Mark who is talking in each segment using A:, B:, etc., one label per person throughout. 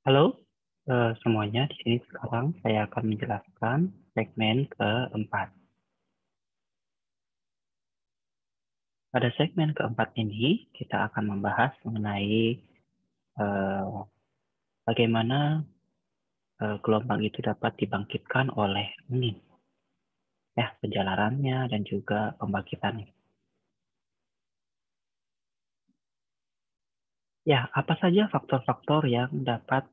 A: Halo, semuanya. Di sini sekarang saya akan menjelaskan segmen keempat. Pada segmen keempat ini, kita akan membahas mengenai eh, bagaimana gelombang itu dapat dibangkitkan oleh angin, ya, penjalarannya dan juga pembangkitannya. Ya, apa saja faktor-faktor yang dapat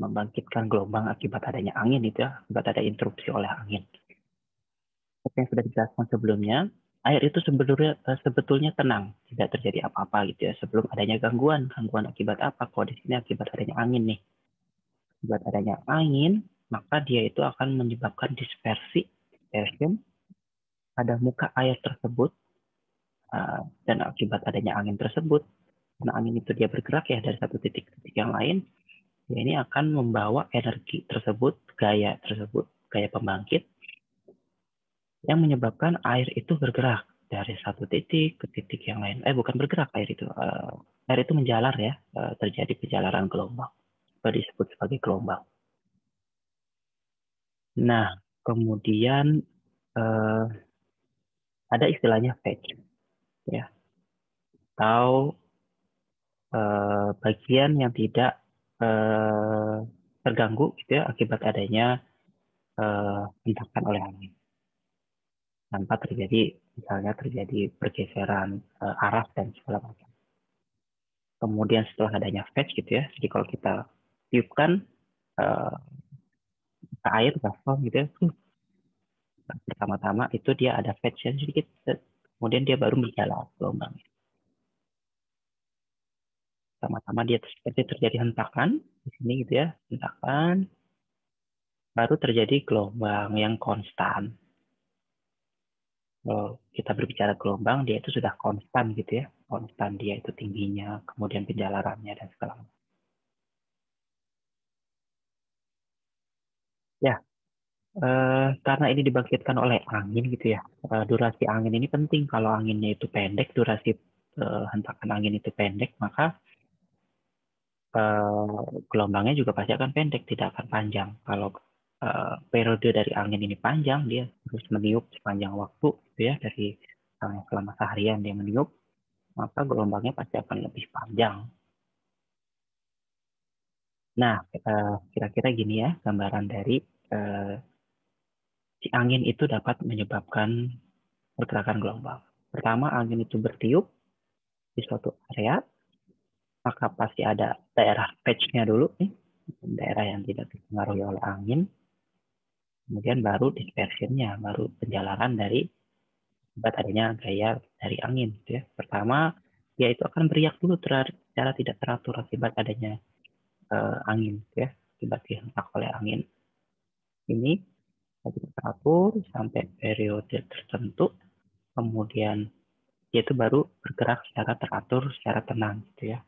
A: membangkitkan gelombang akibat adanya angin itu ya, akibat ada interupsi oleh angin. Seperti yang sudah dijelaskan sebelumnya, air itu sebetulnya tenang, tidak terjadi apa-apa gitu ya sebelum adanya gangguan. Gangguan akibat apa? Kalau di sini akibat adanya angin nih. Akibat adanya angin, maka dia itu akan menyebabkan dispersion pada muka air tersebut, dan akibat adanya angin tersebut, karena angin itu dia bergerak ya dari satu titik ke titik yang lain, ya ini akan membawa energi tersebut, gaya pembangkit yang menyebabkan air itu bergerak dari satu titik ke titik yang lain. Bukan bergerak air itu. Air itu menjalar ya, terjadi penjalaran gelombang. Itu disebut sebagai gelombang. Nah, kemudian uh, ada istilahnya fetch, ya, atau bagian yang tidak terganggu gitu ya akibat adanya hentakan oleh angin tanpa terjadi misalnya terjadi pergeseran arah dan segala macam. Kemudian setelah adanya fetch gitu ya, jadi kalau kita tiupkan uh, air gaspol gitu ya, pertama-tama itu dia ada fetch ya, sedikit, kemudian dia baru berjalan gelombang. Pertama-tama dia seperti terjadi hentakan di sini gitu ya, hentakan, baru terjadi gelombang yang konstan. Kalau kita berbicara gelombang, dia itu sudah konstan gitu ya, konstan dia itu tingginya, kemudian penjalarannya dan segala macam. Ya, karena ini dibangkitkan oleh angin gitu ya. Durasi angin ini penting. Kalau anginnya itu pendek, durasi hentakan angin itu pendek, maka gelombangnya juga pasti akan pendek, tidak akan panjang. Kalau periode dari angin ini panjang, dia terus meniup sepanjang waktu, gitu ya, dari selama seharian dia meniup, maka gelombangnya pasti akan lebih panjang. Nah, kira-kira gini ya, gambaran dari uh, si angin itu dapat menyebabkan pergerakan gelombang. Pertama, angin itu bertiup di suatu area, maka pasti ada daerah patch-nya dulu nih, daerah yang tidak dipengaruhi oleh angin, kemudian baru dispersionnya, baru penjalaran dari akibat adanya gaya dari angin. Gitu ya. Pertama, dia itu akan beriak dulu secara tidak teratur akibat adanya angin, gitu ya, akibat dihentak oleh angin. Ini tidak teratur sampai periode tertentu, kemudian dia itu baru bergerak secara teratur, secara tenang, gitu ya.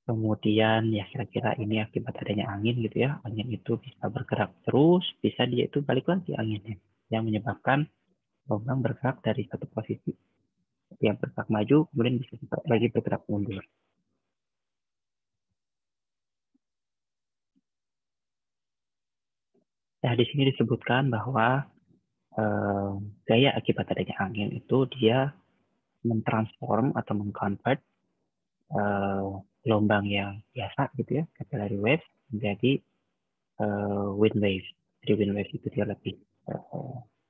A: Kemudian ya kira-kira ini akibat adanya angin gitu ya. Angin itu bisa bergerak terus, bisa dia itu balik lagi anginnya. Yang menyebabkan gelombang bergerak dari satu posisi yang bergerak maju, kemudian bisa lagi bergerak mundur. Nah, di sini disebutkan bahwa eh, gaya akibat adanya angin itu dia mentransform atau mengconvert eh, gelombang yang biasa gitu ya, capillary waves menjadi wind waves. Jadi wind waves itu dia lebih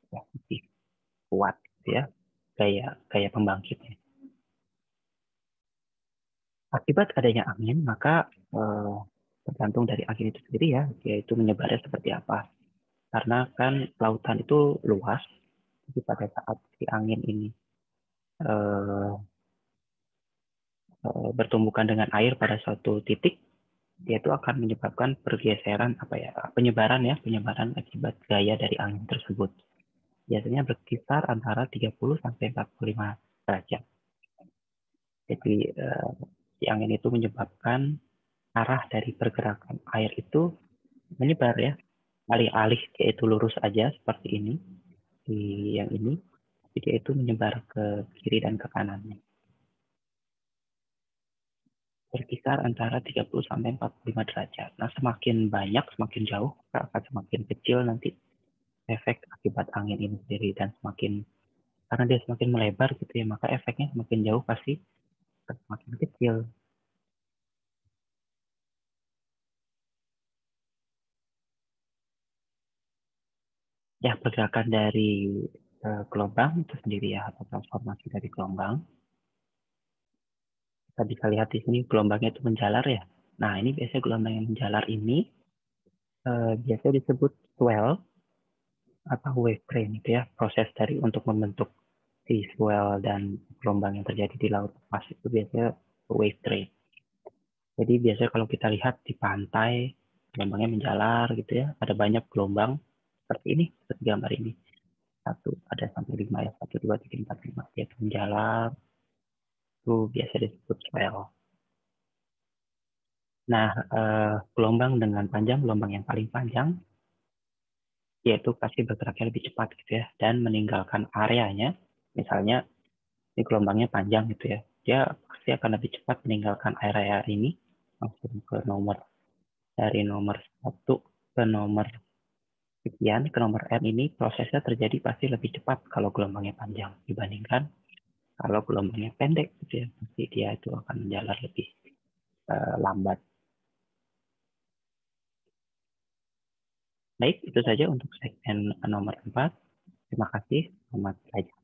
A: ya, lebih kuat gitu ya, gaya gaya pembangkitnya. Akibat adanya angin, maka tergantung dari angin itu sendiri ya, yaitu menyebarnya seperti apa. Karena kan lautan itu luas, jadi pada saat si angin ini eh, bertumbukan dengan air pada suatu titik, dia itu akan menyebabkan pergeseran apa ya, penyebaran akibat gaya dari angin tersebut. Biasanya berkisar antara 30 sampai 45 derajat. Jadi si angin itu menyebabkan arah dari pergerakan air itu menyebar ya, alih-alih dia itu lurus aja seperti ini di yang ini, jadi dia itu menyebar ke kiri dan ke kanannya. berkisar antara 30 sampai 45 derajat. Nah, semakin banyak, semakin jauh, akan semakin kecil nanti efek akibat angin ini sendiri, dan karena dia semakin melebar gitu ya, maka efeknya semakin jauh pasti semakin kecil. Ya, pergerakan dari gelombang itu sendiri ya, atau transformasi dari gelombang. Kita bisa lihat di sini gelombangnya itu menjalar ya. Nah, ini biasanya gelombang yang menjalar ini biasanya disebut swell atau wave train itu ya. Proses dari untuk membentuk si swell dan gelombang yang terjadi di laut lepas itu biasanya wave train. Jadi biasanya kalau kita lihat di pantai, gelombangnya menjalar gitu ya. Ada banyak gelombang seperti ini, seperti gambar ini. Satu, ada sampai 5 ya. 1, 2, 3, 4, 5. Dia menjalar, itu biasa disebut swell. Nah, gelombang dengan panjang, gelombang yang paling panjang, yaitu pasti bergeraknya lebih cepat gitu ya. Dan meninggalkan areanya, misalnya ini gelombangnya panjang gitu ya. Dia pasti akan lebih cepat meninggalkan area ini, langsung ke dari nomor 1 ke nomor sekian, ke nomor N ini, prosesnya terjadi pasti lebih cepat kalau gelombangnya panjang dibandingkan kalau gelombangnya pendek gitu ya. Pasti dia itu akan menjalar lebih lambat. Baik, itu saja untuk segmen nomor 4. Terima kasih. Selamat belajar.